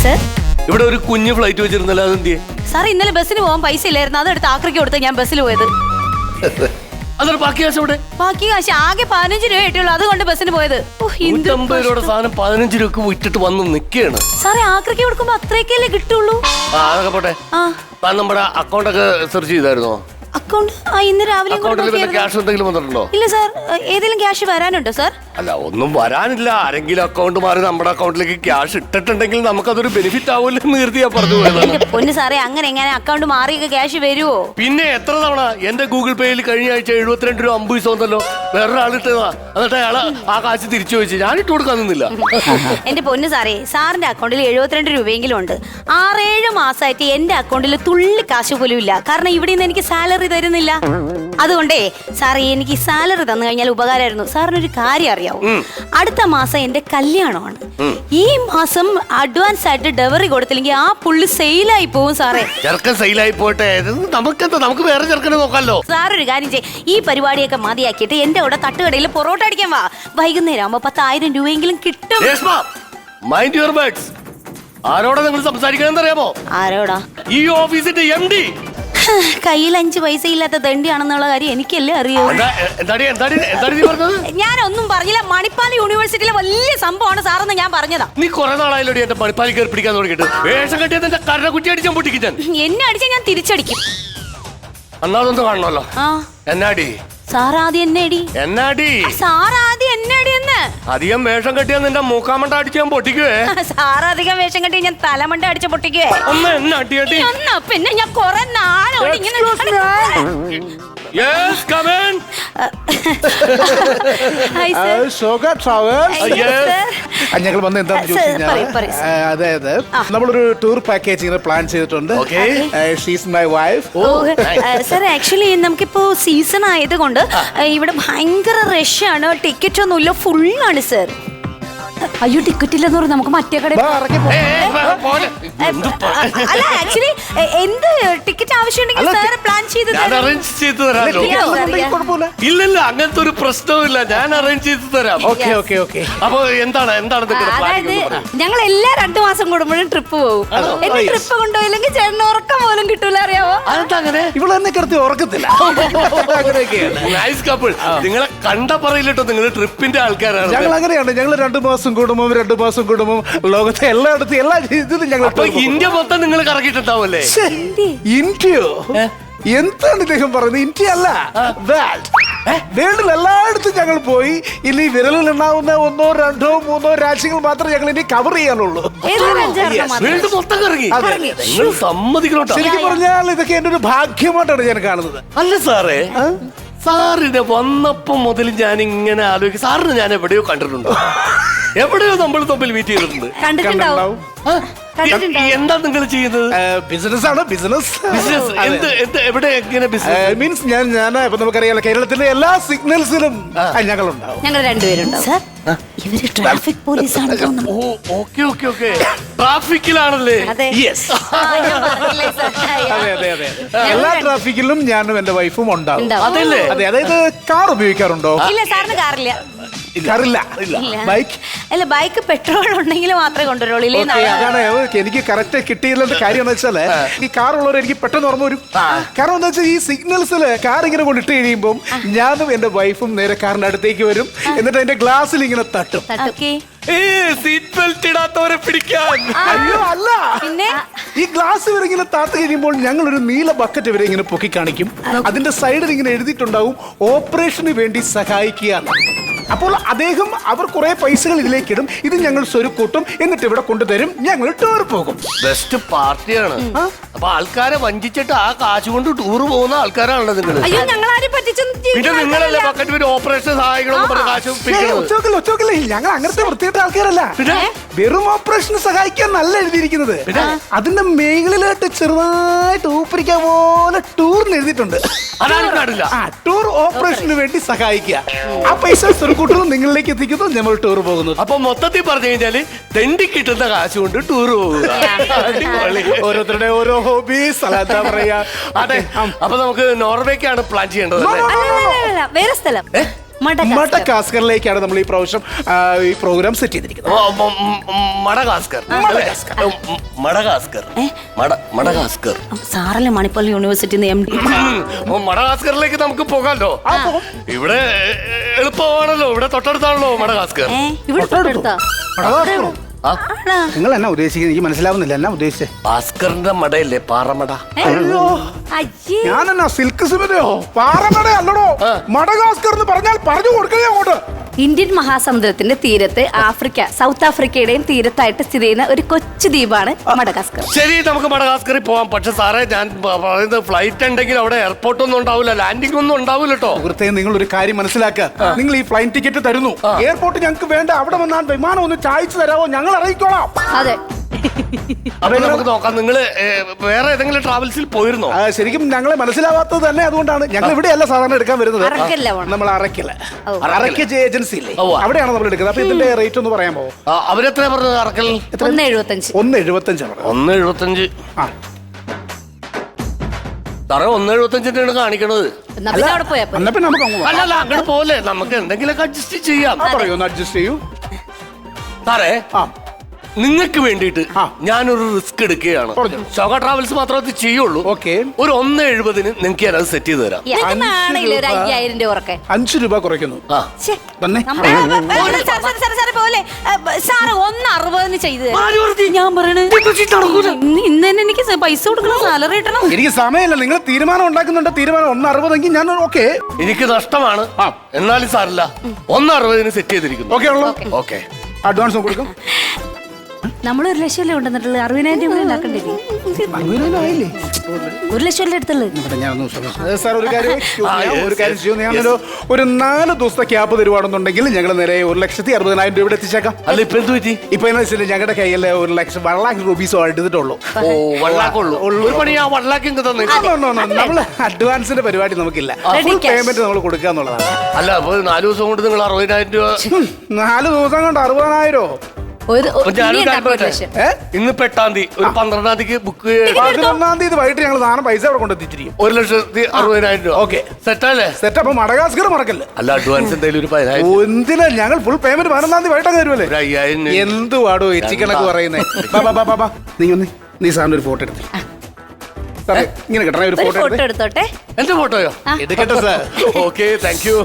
Sir ഇവിടെ ഒരു കുഞ്ഞു ഫ്ലൈറ്റ് വെച്ചിരുന്നല്ലോ, അതെന്തിയെ? സാർ ഇന്നലെ ബസ്സിന് പോകാൻ പൈസ ഇല്ലായിരുന്നു, അതെടുത്ത് ആക്രിക്ക് കൊടുത്ത് ഞാൻ ബസ്സിൽ പോയത്. അതൊരു ബാക്കി കാശ് ഇവിടെ ബാക്കി കാശ് ആകെ 15 രൂപ കിട്ടുള്ളൂ, അതുകൊണ്ട് ബസ്സിന് പോയത്. 150 രൂപയുടെ സാധനം 15 രൂപക്ക് വിറ്റിട്ട് വന്ന് നിൽക്കുകയാണ്. സാറേ ആക്രിക്ക് കൊടുക്കുമ്പോ അത്രയൊക്കെയല്ലേ കിട്ടുള്ളൂ. അതൊക്കെ പോട്ടെ. നമ്മുടെ അക്കൗണ്ട് ഒക്കെ സെർച്ച് ചെയ്തായിരുന്നോ? അക്കൗണ്ട് ഇന്ന് രാവിലെ ക്യാഷ് എന്തെങ്കിലും വന്നിട്ടുണ്ടോ? ഇല്ല സാർ. ഏതെങ്കിലും ക്യാഷ് വരാനുണ്ടോ സാർ? അല്ല, ഒന്നും വരാനില്ല. ആരെങ്കിലും അക്കൗണ്ട് മാറി നമ്മുടെ അക്കൗണ്ടിലേക്ക് ക്യാഷ് ഇട്ടിട്ടുണ്ടെങ്കിൽ നമുക്കതൊരു ബെനിഫിറ്റ് ആവുമല്ലോ എന്ന് കരുതിയാ പറഞ്ഞു പോയതാണ്. പൊന്നു സാറേ, അങ്ങനെ എങ്ങനെ അക്കൗണ്ട് മാറിയൊക്കെ ക്യാഷ് വരുമോ? പിന്നെ എത്ര തവണ എന്റെ ഗൂഗിൾ പേയിൽ കഴിഞ്ഞ ആഴ്ച 72 രൂപ 50 പൈസ വന്നല്ലോ. വേറൊരാൾ ഇട്ടതാ. എന്നിട്ട് അയാള് ആ കാശ് തിരിച്ചു വെച്ച് ഞാൻ ഇട്ട് കൊടുക്കാൻ നിന്നില്ല. എന്റെ പൊന്നു സാറേ, സാറിന്റെ അക്കൗണ്ടിൽ 72 രൂപയെങ്കിലും ഉണ്ട്. 6-7 മാസമായിട്ട് എന്റെ അക്കൗണ്ടിൽ തുള്ളി കാശ് പോലും ഇല്ല. കാരണം ഇവിടെ നിന്ന് എനിക്ക് സാലറി തരുന്നില്ല. അതുകൊണ്ടേ സാറേ, എനിക്ക് സാലറി തന്നു കഴിഞ്ഞാൽ ഉപകാരമായിരുന്നു. സാറിനൊരു കാര്യം അറിയാവോ? അടുത്ത മാസം എന്റെ കല്യാണമാണ്. ഈ മാസം അഡ്വാൻസ് ആയിട്ട് ഡെലിവറി കൊടുത്തില്ലെങ്കിൽ ആ പുള്ളി സെയിലായി പോകും സാറേ. ചെറുക്കൻ സെയിലായി പോട്ടെ, നമുക്ക് വേറെ ചെറുക്കനെ നോക്കാമല്ലോ. സാറൊരു കാര്യം ചെയ്യ്, ഈ പരിപാടിയൊക്കെ മതിയാക്കിയിട്ട് എന്റെ കൂടെ തട്ടുകടയിൽ പൊറോട്ട അടിക്കാൻ വാ. വൈകുന്നേരം ആകുമ്പോ 10,000 രൂപയെങ്കിലും കിട്ടും. Mind your words. ആരോടാ നിങ്ങൾ സംസാരിക്കണമെന്ന് അറിയാമോ? ആരോടാ? ഈ ഓഫീസിന്റെ MD. കയ്യിൽ 5 പൈസ ഇല്ലാത്ത ദണ്ഡിയാണെന്നുള്ള കാര്യം എനിക്കല്ലേ അറിയൂ. ഞാനൊന്നും പറഞ്ഞില്ല. മണിപ്പാൽ യൂണിവേഴ്സിറ്റിയിലെ വലിയ സംഭവമാണ് സാറെന്ന് ഞാൻ പറഞ്ഞതാ. നീ കുറെ നാളായാലും എന്റെ മണിപ്പാൽ കയറി പിടിക്കാൻ തുടങ്ങിയിട്ട്. വേഷം കെട്ടിയത് എന്റെ കരണ കുറ്റി അടിച്ചാൻ പൊട്ടിക്കാൻ. എന്നെ അടിച്ചാൽ ഞാൻ തിരിച്ചടിക്കും. അന്നാതൊന്ന് കാണണമല്ലോ. എന്നാടി സാറാദ്യം എന്നെ എന്നാടി സാറാദ്യം എന്നെ അടിയെന്ന്. അധികം വേഷം കെട്ടിയാൽ നിന്റെ മൂക്കാമണ്ട അടിച്ചാൻ പൊട്ടിക്കുവേ. സാറധികം വേഷം കെട്ടി ഞാൻ തലമണ്ട അടിച്ച പൊട്ടിക്കുവേ. ഒന്ന് എന്നെ അടിയടി. പിന്നെ ഞാൻ കുറെ നാളോട് ഇങ്ങനെ. Yes, come in. Hi sir. Shoga Travels. ഞങ്ങൾ വന്ന് എന്താണെന്ന് ചോദിച്ചു. അതായത് നമ്മളൊരു ടൂർ പാക്കേജ് ഇങ്ങനെ പ്ലാൻ ചെയ്തിട്ടുണ്ട്. She's my wife. Sir actually നമുക്കിപ്പോ സീസൺ ആയതുകൊണ്ട് ഇവിടെ ഭയങ്കര റഷ് ആണ്. ടിക്കറ്റ് ഒന്നുമില്ല, ഫുള്ളാണ് സർ. അയ്യോ, ടിക്കറ്റ് ഇല്ലെന്ന് പറഞ്ഞു നമുക്ക് മറ്റേ കട. അല്ല, ആക്ച്വലി എന്ത് ടിക്കറ്റ് ആവശ്യമുണ്ടെങ്കിൽ സാർ പ്ലാൻ ചെയ്ത് ഇല്ലല്ല, അങ്ങനത്തെ ഒരു പ്രശ്നവുമില്ല. ഞാൻ അറേഞ്ച് ചെയ്ത് തരാം. അപ്പൊ എന്താണ് അതായത് ഞങ്ങൾ എല്ലാ 2 മാസം കൂടുമ്പോഴും ട്രിപ്പ് പോകും. എന്റെ ട്രിപ്പ് കൊണ്ടുപോയില്ലെങ്കിൽ ചേട്ടന് ഉറക്കം പോലും കിട്ടൂല, അറിയാവോ? ഇവിടെ തന്നെ കിടത്തി ഉറക്കത്തില്ല. നിങ്ങളെ കണ്ട പറയില്ലട്ടോ, നിങ്ങൾ ട്രിപ്പിന്റെ ആൾക്കാരാണ്. ഞങ്ങൾ അങ്ങനെയാണ്. ഞങ്ങൾ 2 മാസം കൂടുമ്പോൾ ലോകത്തെ എല്ലായിടത്തും എല്ലാ രീതിയിലും ഞങ്ങൾ. ഇന്ത്യ മൊത്തം നിങ്ങൾ കറങ്ങിയിട്ടുണ്ടാവല്ലേ? ഇന്ത്യയോ? എന്താണ് ഇദ്ദേഹം പറയുന്നത്? ഇന്ത്യ അല്ല, വേൾഡിൽ എല്ലായിടത്തും ഞങ്ങൾ പോയി. ഇനി വിരലിൽ ഉണ്ടാവുന്ന 1, 2, 3 രാജ്യങ്ങൾ മാത്രമേ ഞങ്ങൾ ഇനി കവർ ചെയ്യാനുള്ളൂ. വേൾഡ് മൊത്തം കറങ്ങി. ശരിക്കും പറഞ്ഞാൽ ഇതൊക്കെ എന്റെ ഒരു ഭാഗ്യമായിട്ടാണ് ഞാൻ കാണുന്നത്. അല്ല സാറേ, സാറിനെ വന്നപ്പോ മുതൽ ഞാൻ ഇങ്ങനെ ആലോചിക്കും, സാറിന് ഞാൻ എവിടെയോ കണ്ടിട്ടുണ്ടോ? എവിടെയോ നമ്മൾ തമ്മിൽ മീറ്റ് ചെയ്തിട്ടുണ്ട്. എന്താ നിങ്ങൾ ചെയ്യുന്നത്? ബിസിനസ് ആണ്. ബിസിനസ് എവിടെ എങ്ങനെ ബിസിനസ് മീൻസ് ഞാൻ ഇപ്പൊ നമുക്കറിയാലോ, കേരളത്തിലെ എല്ലാ സിഗ്നൽസിലും ഞങ്ങളുണ്ടാവും. ഞങ്ങൾ രണ്ടുപേരുണ്ടാവും. ഇവര് ട്രാഫിക് പോലീസാണ്. ട്രാഫിക്കിലാണല്ലേ? എല്ലാ ട്രാഫിക്കിലും ഞാനും എന്റെ വൈഫും ഉണ്ടാവും. അതല്ലേ? അതെ. അതായത് കാർ ഉപയോഗിക്കാറുണ്ടോ? ഇല്ല, സാറിന് കാറില്ല. ബൈക്ക് പെട്രോൾ ഉണ്ടെങ്കിൽ മാത്രമേ കൊണ്ടുവരുള്ളൂ. അതാണ് എനിക്ക് കറക്റ്റ് കിട്ടിയില്ലെന്ന കാര്യം എന്ന് വെച്ചാല്, ഈ കാർ ഉള്ളവർ എനിക്ക് പെട്ടെന്ന് ഓർമ്മ വരും. കാരണം എന്താ വെച്ചാൽ ഈ സിഗ്നൽസില് കാർ ഇങ്ങനെ കൊണ്ടിട്ട് കഴിയുമ്പോൾ ഞാനും എന്റെ വൈഫും നേരെ കാറിന്റെ അടുത്തേക്ക് വരും. എന്നിട്ട് എന്റെ ഗ്ലാസ്സിൽ ഇങ്ങനെ തട്ടും. സീറ്റ് ബെൽറ്റ് ഇടാത്തവരെ പിടിക്കാൻ. അയ്യോ അല്ല, പിന്നെ ഈ ഗ്ലാസ് ഇവരെ ഇങ്ങനെ താത്ത് കഴിയുമ്പോൾ ഞങ്ങൾ ഒരു നീല ബക്കറ്റ് ഇവരെ ഇങ്ങനെ പൊക്കി കാണിക്കും. അതിന്റെ സൈഡിൽ ഇങ്ങനെ എഴുതിയിട്ടുണ്ടാവും, ഓപ്പറേഷന് വേണ്ടി സഹായിക്കുക. അപ്പോൾ അവർ കുറെ പൈസകൾ ഇതിലേക്ക് ഇടും. ഇത് ഞങ്ങൾ സ്വരുക്കൂട്ടും, എന്നിട്ട് ഇവിടെ കൊണ്ടുതരും. ഞങ്ങൾ ടൂർ പോകും. ബെസ്റ്റ് പാർട്ടിയാണ്. അപ്പൊ ആൾക്കാരെ വഞ്ചിച്ചിട്ട് ആ കാശ് കൊണ്ട് ടൂർ പോകുന്ന ആൾക്കാരാണല്ലോ നിങ്ങൾ. പിന്നെ നിങ്ങളല്ലേ ബക്കറ്റ് ഓപ്പറേഷൻ സഹായിക്കണം കാശ്. ഞങ്ങൾ അങ്ങനത്തെ വൃത്തിയായിട്ട ആൾക്കാരല്ല. വെറും ഓപ്പറേഷന് സഹായിക്കാൻ നല്ല എഴുതിയിരിക്കുന്നത്. അതിന്റെ മേഖലയിലായിട്ട് ചെറുതായിട്ട് ഊപ്പരിക്കാൻ പോലെ ടൂറിന് എഴുതിയിട്ടുണ്ട്. ടൂർ ഓപ്പറേഷന് വേണ്ടി സഹായിക്കുക. ആ പൈസ സ്വരുക്കൂട്ടുന്നു, നിങ്ങളിലേക്ക് എത്തിക്കുന്നു, നമ്മൾ ടൂർ പോകുന്നു. അപ്പൊ മൊത്തത്തിൽ പറഞ്ഞു കഴിഞ്ഞാല് തെണ്ടി കിട്ടുന്ന കാശ് കൊണ്ട് ടൂർ പോകുക. ഓരോരുത്തരുടെ ഓരോ ഹോബീസ്. എന്താ പറയാ? അതെ. അപ്പൊ നമുക്ക് നോർവേക്കാണ് പ്ലാൻ ചെയ്യേണ്ടത്. വേറെ സ്ഥലം മഡഗാസ്കറിലേക്കാണ് നമ്മൾ ഈ പ്രാവശ്യം ഈ പ്രോഗ്രാം സെറ്റ് ചെയ്തിരിക്കുന്നത്. മഡഗാസ്കർ. സാറല്ലേ മണിപ്പാൽ യൂണിവേഴ്സിറ്റി MD. മഡഗാസ്കറിലേക്ക് നമുക്ക് പോകാമല്ലോ. ഇവിടെ എളുപ്പമാണല്ലോ, ഇവിടെ തൊട്ടടുത്താണല്ലോ മഡഗാസ്കർ. ഇവിടെ തൊട്ടടുത്താ? നിങ്ങൾ എന്നാ ഉദ്ദേശിക്കുന്നത്? എനിക്ക് മനസ്സിലാവുന്നില്ല. എന്നാ ഉദ്ദേശിച്ചേ? ഭാസ്കറിന്റെ മടയല്ലേ, പാറമട. ഞാനെന്നാ സിൽക്ക് സിമന്റോ പാറമട അല്ലടോ. മഡഗാസ്കർ എന്ന് പറഞ്ഞാൽ പറഞ്ഞു കൊടുക്കണേ അങ്ങോട്ട്. ഇന്ത്യൻ മഹാസമുദ്രത്തിന്റെ തീരത്ത് സൗത്ത് ആഫ്രിക്കയുടെയും തീരത്തായിട്ട് സ്ഥിതി ചെയ്യുന്ന ഒരു കൊച്ചു ദ്വീപാണ് മഡഗാസ്കർ. ശരി, നമുക്ക് മഡഗാസ്കറിൽ പോവാം. പക്ഷെ സാറേ, ഞാൻ പറയുന്നത് ഫ്ലൈറ്റ് ഉണ്ടെങ്കിൽ അവിടെ എയർപോർട്ട് ഒന്നും ഉണ്ടാവില്ല, ലാൻഡിംഗ് ഒന്നും ഉണ്ടാവില്ല കേട്ടോ. സുഹൃത്തെ, നിങ്ങൾ ഒരു കാര്യം മനസ്സിലാക്കുക. നിങ്ങൾ ഈ ഫ്ലൈറ്റ് ടിക്കറ്റ് തരുന്നു, എയർപോർട്ട് ഞങ്ങൾക്ക് വേണ്ട. അവിടെ വന്നാൽ വിമാനം ഒന്ന് ചായച്ചു തരാമോ? ഞങ്ങൾ അറിയിക്കോളാം. അതെ, അപ്പൊ നമുക്ക് നോക്കാം. നിങ്ങള് വേറെ ഏതെങ്കിലും ട്രാവൽസിൽ പോയിരുന്നോ? ശരിക്കും ഞങ്ങളെ മനസ്സിലാവാത്തത് തന്നെ അതുകൊണ്ടാണ്. ഞങ്ങൾ ഇവിടെയല്ല സാധാരണ എടുക്കാൻ വരുന്നത്. നമ്മൾ അറക്കല ഏജൻസി ഇല്ലേ, അവിടെയാണ് നമ്മൾ എടുക്കുന്നത്. അപ്പൊ ഇതിന്റെ റേറ്റ് ഒന്ന് പറയാമോ? അവരെത്ര പറഞ്ഞത്? അറക്കൽ 1.75. 1.75. സാറേ, 1.75 കാണിക്കണത്. അല്ല, അങ്ങോട്ട് പോലെ നമുക്ക് എന്തെങ്കിലുമൊക്കെ അഡ്ജസ്റ്റ് ചെയ്യാം. അഡ്ജസ്റ്റ് ചെയ്യൂ സാറേ. നിങ്ങൾക്ക് വേണ്ടിയിട്ട് ഞാനൊരു റിസ്ക് എടുക്കുകയാണ്. ശോക ട്രാവൽസ് മാത്രമേ ഇത് ചെയ്യുള്ളൂ. ഒരു 1.70 നിങ്ങൾക്ക് ഞാനത് സെറ്റ് ചെയ്ത് തരാം. 5,000 രൂപ 5 രൂപ കുറയ്ക്കുന്നു. ഞാൻ പറയണേ, ഇന്ന് തന്നെ എനിക്ക് പൈസ കൊടുക്കണം, സാലറി കിട്ടണം. എനിക്ക് സമയമില്ല. നിങ്ങൾ തീരുമാനം ഉണ്ടാക്കുന്നുണ്ട്. തീരുമാനം 1.60 ഞാൻ ഓക്കെ. എനിക്ക് നഷ്ടമാണ്, എന്നാലും സാറില്ല. 1.60 സെറ്റ് ചെയ്തിരിക്കുന്നു. ഓക്കെ, അഡ്വാൻസ് കൊടുക്കും. നമ്മൾ 1 ലക്ഷം ഉണ്ടെന്നിട്ടുള്ളത് 60,000 രൂപ ആക്കണ്ടേ? 1 ലക്ഷം എടുത്തുള്ളത്. സാർ, ഒരു കാര്യം ഞാനൊരു 4 ദിവസത്തെ ക്യാബ് തരുവാണെന്നുണ്ടെങ്കിൽ ഞങ്ങൾ നേരെ 1,60,60,000 രൂപ എത്തിച്ചേക്കാം. അല്ല, ഇപ്പൊ എന്ത് പറ്റി? ഇപ്പൊ എന്ന് വെച്ചാൽ ഞങ്ങളുടെ കയ്യിൽ 1 lakh rupees എടുത്തിട്ടുള്ളൂ. നമ്മൾ അഡ്വാൻസിന്റെ പരിപാടി നമുക്കില്ല. ഫുൾ പേയ്മെന്റ് നമ്മൾ കൊടുക്കുക എന്നുള്ളതാണ്. അല്ല, 4 ദിവസം കൊണ്ട് നിങ്ങൾ 60,000 രൂപ. 4 ദിവസം കൊണ്ട് 60,000. ഇന്നിപ്പോ 8-ാം തീയതി, ഒരു 12-ാം തീയതിക്ക് ബുക്ക് 11-ാം തീയതി വൈകിട്ട് ഞങ്ങൾ സാധനം പൈസ അവിടെ കൊണ്ടെത്തിച്ചിരിക്കും. 1,60,000 രൂപ. ഓക്കെ, സെറ്റല്ലേ? സെറ്റ്. അപ്പൊ മഡഗാസ്കർ മറക്കല്ലേ? അല്ല, അഡ്വാൻസ് എന്തെങ്കിലും ഒരു 10,000. എന്തിനാ? ഞങ്ങൾ ഫുൾ പേയ്മെന്റ് 11-ാം തീയതി വൈകിട്ട് തരുമല്ലേ? 5,000. എന്തുവാടോ എച്ചിക്കണക്ക് പറയുന്നേ? നീ സാറിന് ഒരു ഫോട്ടോ എടുത്ത് ഇങ്ങനെ കിട്ടണ ഒരു ഫോട്ടോ എടുത്തോട്ടെ. എന്റെ ഫോട്ടോയോ? എടുക്കട്ടെ സാർ. Okay, thank you.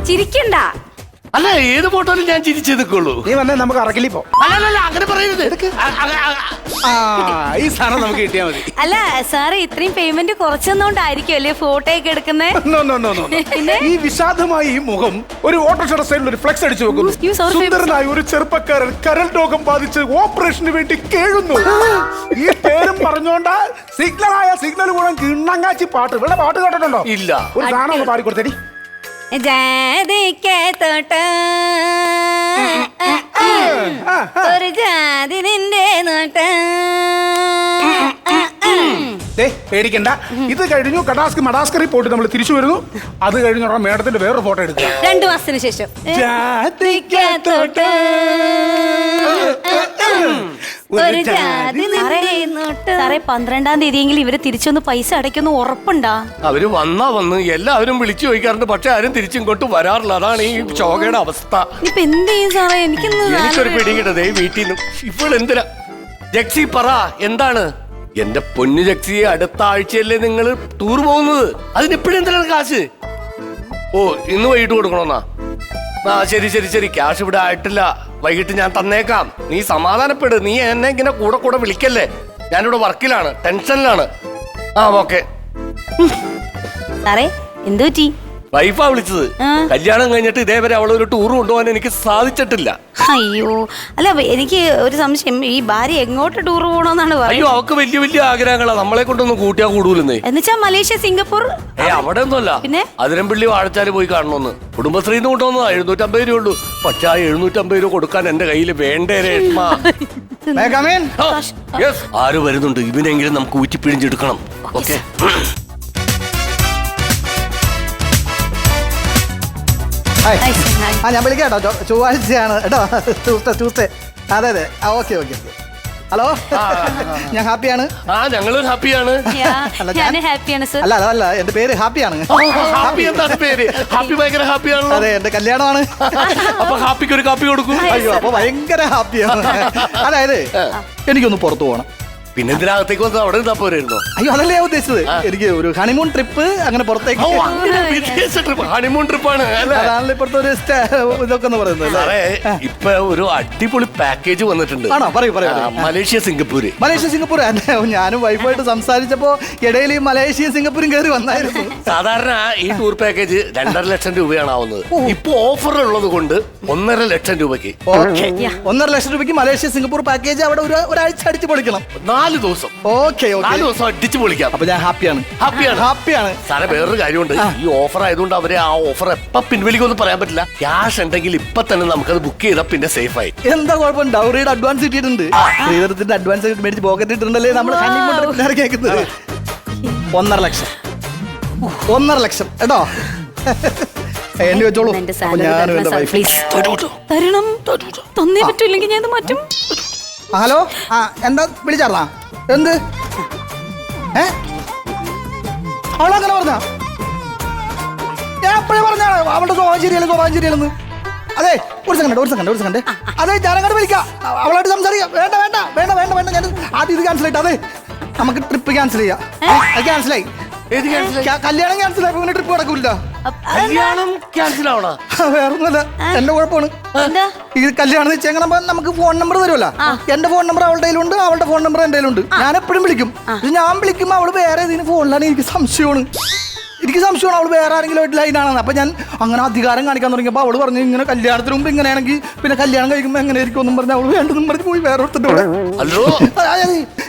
ചിരിക്കണ്ട. അല്ല, ഏത് ഫോട്ടോയിലും ഞാൻ ചിരിച്ചെടുക്കുള്ളൂ. നീ വന്നേ, നമുക്ക് അറക്കലി പോ. അല്ല, അങ്ങനെ പറയരുത്. ഈ സാധനം നമുക്ക് കിട്ടിയാൽ മതി. അല്ല സാറേ, ഇത്രയും പേയ്മെന്റ് കുറച്ചെന്നോണ്ടായിരിക്കും അല്ലേ ഫോട്ടോ ഒക്കെ എടുക്കുന്നത്? ഈ വിഷാദമായ ഈ മുഖം ഒരു ഓട്ടോറിക്ഷ സൈഡിൽ ഒരു ഫ്ലെക്സ് അടിച്ചു വെക്കുന്നു. സുന്ദരനായ ഒരു ചെറുപ്പക്കാരൻ കരൾ രോഗം ബാധിച്ച് ഓപ്പറേഷന് വേണ്ടി കേഴുന്നു. ഈ പേരും പറഞ്ഞോണ്ടാ സിഗ്നൽ കൂടെ കിണ്ണങ്ങാച്ചി പാട്ട്. ഇവിടെ പാട്ട് കേട്ടിട്ടുണ്ടോ? ഇല്ല. ഒരു സാധനം ഒന്ന് പാടിക്കൊടുത്തേടി. ജാതിക്കെ തൊട്ട് ഒരു ജാതി നിന്റെ നോട്ട്. പേടിക്കണ്ട, ഇത് കഴിഞ്ഞു. മഡഗാസ്കറിൽ പോയിട്ട് നമ്മൾ തിരിച്ചു വരുന്നു. അത് കഴിഞ്ഞ മേഡത്തിന്റെ വേറൊരു ഫോട്ടോ എടുക്കുക 2 മാസത്തിന് ശേഷം. സാറേ, 12-ാം തീയതിയെങ്കിലും ഇവര് തിരിച്ചൊന്ന് പൈസ അടയ്ക്കൊന്ന് ഉറപ്പുണ്ടാ? അവര് വന്ന് എല്ലാവരും വിളിച്ചു ചോദിക്കാറുണ്ട്, പക്ഷെ ആരും തിരിച്ചിങ്ങോട്ട് വരാറില്ല. അതാണ് ഈ ശോകയുടെ അവസ്ഥ. ഇപ്പൊ എന്ത് ചെയ്യും സാറേ? എനിക്കൊരു പിടികിട്ടതേ വീട്ടിൽ നിന്ന്. ഇവളെന്തിനാ ജക്സി പറ, എന്താണ്? എന്റെ പൊന്നു ജക്സി, അടുത്ത ആഴ്ചയല്ലേ നിങ്ങൾ ടൂർ പോകുന്നത്? അതിനെപ്പോഴും എന്തിനാണ് കാശ്? ഓ, ഇന്ന് വൈകിട്ട് കൊടുക്കണോന്നാ? ശരി, ക്യാഷ് ഇവിടെ ആയിട്ടില്ല, വൈകിട്ട് ഞാൻ തന്നേക്കാം. നീ സമാധാനപ്പെട്. നീ എന്നെ ഇങ്ങനെ കൂടെ വിളിക്കല്ലേ. ഞാനിവിടെ വർക്കിലാണ്, ടെൻഷനിലാണ്. ഓക്കെ. സാറേ, എന്തു പറ്റി? വൈഫാ വിളിച്ചത്. കല്യാണം കഴിഞ്ഞിട്ട് ഇതേവരെ അവളൊരു ടൂർ കൊണ്ടുപോകാൻ എനിക്ക് സാധിച്ചിട്ടില്ല. അയ്യോ, അല്ല എനിക്ക് ഒരു സംശയം. ഈ ഭാര്യ എങ്ങോട്ട് ടൂർ പോകണമെന്നാണ് പറയുന്നത്? അയ്യോ, അവക്ക് വലിയ ആഗ്രഹങ്ങളാ. നമ്മളെ കൊണ്ടൊന്നും കൂട്ടിയാ കൂടൂലെന്നേ. എന്നുവെച്ചാ മലേഷ്യ, സിംഗപ്പൂർ? അവിടെ ഒന്നുമല്ല. പിന്നെ അതിരമ്പള്ളി വാഴച്ചാല് പോയി കാണണമെന്ന് കുടുംബശ്രീന്ന് കൊണ്ടുവന്നതാ. 750 രൂപ ഉള്ളൂ. പക്ഷെ ആ 750 രൂപ കൊടുക്കാൻ എന്റെ കയ്യിൽ വേണ്ടേ രേഷ്മ? ആര് വരുന്നുണ്ട്? ഇവനെങ്കിലും നമുക്ക് ഊറ്റിപ്പിഴിഞ്ഞെടുക്കണം. ഓക്കെ. ഞാൻ വിളിക്കാം കേട്ടോ. ചൊവ്വാഴ്ചയാണ് കേട്ടോ. ട്യൂസ്ഡേ. അതെ. ഓക്കെ. ഹലോ ഞാൻ ഹാപ്പിയാണ്. ഞങ്ങളും ഹാപ്പിയാണ്. ഞാൻ ഹാപ്പിയാണ് സർ. അല്ല എന്റെ പേര് ഹാപ്പിയാണ്. ഹാപ്പി എന്താണ് പേര്? ഹാപ്പി ഭയങ്കര ഹാപ്പിയാണല്ലോ. അതെ, എന്റെ കല്യാണമാണ്. അപ്പൊ ഹാപ്പിക്ക് ഒരു കാപ്പി കൊടുക്കും. അയ്യോ, അപ്പൊ ഭയങ്കര ഹാപ്പിയാണ്. അതായത് എനിക്കൊന്ന് പുറത്തു പോകണം. പിന്നെ ഇതിനകത്തേക്ക് വന്നത് അവിടെ നിന്നാ പോരായിരുന്നോ? അയ്യോ, അതല്ലേ ഞാൻ ഉദ്ദേശിച്ചത്. എനിക്ക് ഒരു ഹണിമൂൺ ട്രിപ്പ് അങ്ങനെ പുറത്തേക്ക്. വിദേശ ട്രിപ്പ്, ഹണിമൂൺ ട്രിപ്പാണ്. അതാണല്ലോ ഇപ്പോഴത്തെ ഒരു ഇതൊക്കെ എന്ന് പറയുന്നത്. ഇപ്പൊ ഒരു അടിപൊളി പാക്കേജ് വന്നിട്ടുണ്ട്. ആണോ? പറയൂ. Malaysia Singapore. ഞാനും വൈഫായിട്ട് സംസാരിച്ചപ്പോ ഇടയിൽ ഈ മലേഷ്യ സിംഗപ്പൂരും കയറി വന്നായിരുന്നു. സാധാരണ ഈ ടൂർ പാക്കേജ് 2.5 ലക്ഷം രൂപയാണ് ആവുന്നത്. ഇപ്പൊ ഓഫർ ഉള്ളത് കൊണ്ട് 1.5 ലക്ഷം രൂപയ്ക്ക്. 1.5 ലക്ഷം രൂപയ്ക്ക് മലേഷ്യ സിംഗപ്പൂർ പാക്കേജ് അവിടെ ഒരാഴ്ച അടിച്ച് പൊളിക്കണം. 4 ദിവസം. ഓക്കെ 4 ദിവസം അടിച്ചു പൊളിക്കാം. അപ്പൊ ഞാൻ ഹാപ്പിയാണ്. സാറേ വേറൊരു കാര്യമുണ്ട്. ഈ ഓഫർ ആയതുകൊണ്ട് അവര് ആ ഓഫർ എപ്പ പിൻവലിക്കൊന്നും പറയാൻ പറ്റില്ല. ക്യാഷ് ഉണ്ടെങ്കിൽ ഇപ്പൊ തന്നെ നമുക്കത് ബുക്ക് ചെയ്താൽ പിന്നെ സേഫ് ആയി. എന്താ കുഴപ്പം? ഡൗറിയുടെ അഡ്വാൻസ് കിട്ടിയിട്ടുണ്ട്. ശ്രീധരത്തിന്റെ അഡ്വാൻസ് മേടിച്ച് പോക്കറ്റ് ഇട്ടിട്ടുണ്ടല്ലേ നമ്മൾ കേൾക്കുന്നത്. 1.5 ലക്ഷം. 1.5 ലക്ഷം കേട്ടോ. എന്നെ വെച്ചോളൂ. ഞാനും എന്റെ വൈഫ്. തരണം. തന്നേ പറ്റൂല്ലെങ്കിൽ ഞാൻ മാറ്റും. ഹലോ, എന്താ വിളിച്ചാർന്നാ? എന്ത് അവളങ്ങനെ പറഞ്ഞ? ഞാൻ എപ്പോഴേ പറഞ്ഞാണ് അവളുടെ സ്വഭാവം ശരിയല്ലെന്ന്. അതെ, ഒരു സെക്കൻഡ്. അതെ, ഞാനങ്ങോട്ട് വിളിക്കാം. അവളായിട്ട് സംസാരിക്കാം. വേണ്ട. ഞാൻ ആദ്യം ഇത് ക്യാൻസൽ ആയിട്ട്. അതെ, നമുക്ക് ട്രിപ്പ് ക്യാൻസൽ ചെയ്യാം. അത് ക്യാൻസലായി. കല്യാണം ക്യാൻസൽ ആയി. ട്രിപ്പ് നടക്കൂല. കല്യാണം ക്യാൻസൽ ആവണ? വേറൊന്നുമല്ല, എന്റെ കുഴപ്പമാണ്. ഇത് കല്യാണം വെച്ചെങ്ങനെ നമുക്ക് ഫോൺ നമ്പർ തരുമല്ലോ. എന്റെ ഫോൺ നമ്പർ അവളുടെ കയ്യിലുണ്ട്, അവളുടെ ഫോൺ നമ്പർ എന്റെ കയ്യിലുണ്ട്. ഞാൻ എപ്പോഴും വിളിക്കും. ഞാൻ വിളിക്കുമ്പോൾ അവള് വേറെ ഏതെങ്കിലും ഫോണിലാണ്. എനിക്ക് സംശയമാണ് അവള് വേറെ ആരെങ്കിലും ലൈനാണെന്ന്. അപ്പൊ ഞാൻ അങ്ങനെ അധികാരം കാണിക്കാൻ തുടങ്ങിയപ്പോൾ അവള് പറഞ്ഞു ഇങ്ങനെ കല്യാണത്തിന് മുമ്പ് ഇങ്ങനെയാണെങ്കിൽ പിന്നെ കല്യാണം കഴിക്കുമ്പോൾ എങ്ങനെ ആയിരിക്കും ഒന്നും പറഞ്ഞ് അവള് വേണ്ടെന്നും പറഞ്ഞ് പോയി വേറെ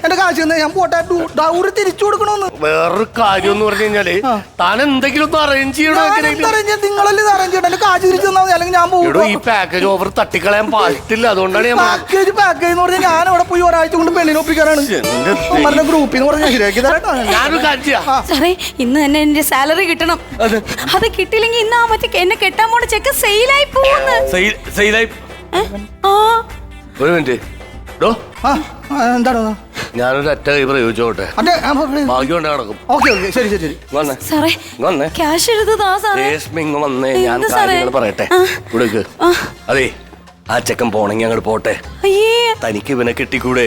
എന്റെ കാശ് ഞാൻ പോട്ടെ. ഡൗറി തിരിച്ചു കൊടുക്കണമെന്ന്. വേറൊരു കാര്യം എന്ന് പറഞ്ഞു കഴിഞ്ഞാല് താൻ എന്തെങ്കിലും ഒന്ന് അറേഞ്ച് ചെയ്യണം. നിങ്ങളല്ലേ ഇത് അറേഞ്ച് ചെയ്യണം. എന്റെ കാശ് തിരിച്ചു തന്നാൽ അല്ലെങ്കിൽ ഞാൻ പോകും. ഈ പാക്കേജ് ഓഫർ തട്ടിക്കളയാൻ പാടില്ല. അതുകൊണ്ടാണ് ഞാൻ പാക്കേജ് എന്ന് പറഞ്ഞാൽ ഞാൻ അവിടെ പോയി ഒരാഴ്ച കൊണ്ട് പെണ്ണിനെ ഒപ്പിക്കാനാണ് ഗ്രൂപ്പിൽ നിന്ന് പറഞ്ഞാൽ ശരിയാക്കി തരാം. ഞാനൊരു കാര്യം സാറേ, ഇന്ന് തന്നെ എന്റെ സാലറി കിട്ടണം. അത് കിട്ടിയില്ലെങ്കിൽ ഇന്ന് ആ മറ്റേ എന്നെ കെട്ടാൻ പോണ ചെക്ക് സെയിലായി പോകുന്നു. ഒരു മിനിറ്റ്. എന്താണ്? ഞാനൊരു അറ്റ കൈ പ്രയോഗിച്ചോട്ടെ. ഭാഗ്യം നടക്കും. സാറേ, ക്യാഷ് എടുത്തതാ സാറേ. വന്നേ, ഞാൻ കാര്യങ്ങൾ പറയട്ടെ. കൊടുക്ക്. അതെ, ആ ചെക്കൻ പോണെങ്കി അങ്ങോട്ട് പോട്ടെ. തനിക്ക് ഇവനെ കെട്ടിക്കൂടെ?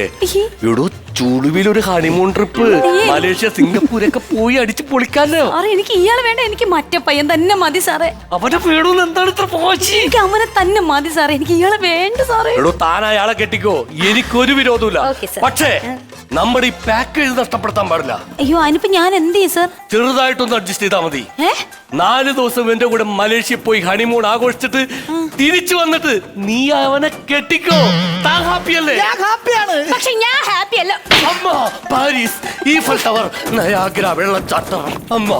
ഇവിടെ ചുളുവിലൊരു ഹണിമൂൺ ട്രിപ്പ് മലേഷ്യ സിംഗപ്പൂരൊക്കെ പോയി അടിച്ച് പൊളിക്കാല്ലോ. എനിക്ക് ഇയാള് വേണ്ട, എനിക്ക് മറ്റേ പയ്യൻ തന്നെ മതി സാറേ. അവന്റെ പേടൊന്നും എന്താണ് ഇത്ര പോച്ചി? എനിക്ക് അവനെ തന്നെ മതി സാറേ. എനിക്ക് ഇയാളെ വേണ്ട സാറേ. എടോ, താൻ അയാളെ കെട്ടിക്കോ, എനിക്കൊരു വിരോധമില്ല. പക്ഷേ നമ്മുടെ ഈ പാക്കേജ് നഷ്ടപ്പെടുത്താൻ പാടില്ല. അയ്യോ, അതിനിപ്പോ ഞാൻ എന്ത് ചെയ്യും സാർ? ചെറുതായിട്ടൊന്ന് അഡ്ജസ്റ്റ് ചെയ്താൽ മതി. 4 ദിവസം എന്റെ കൂടെ മലേഷ്യ പോയി ഹണിമൂൺ ആഘോഷിച്ചിട്ട് തിരിച്ചു വന്നിട്ട് നീ അവനെ കെട്ടിക്കോ. താൻ ഹാപ്പിയല്ലേ? ഹാപ്പിയാണ്. പക്ഷെ ഞാൻ ഹാപ്പി അല്ല. അമ്മ, പാരീസ്, ഈഫൽ ടവർ, നയാഗ്ര വെള്ളച്ചാട്ടം. അമ്മ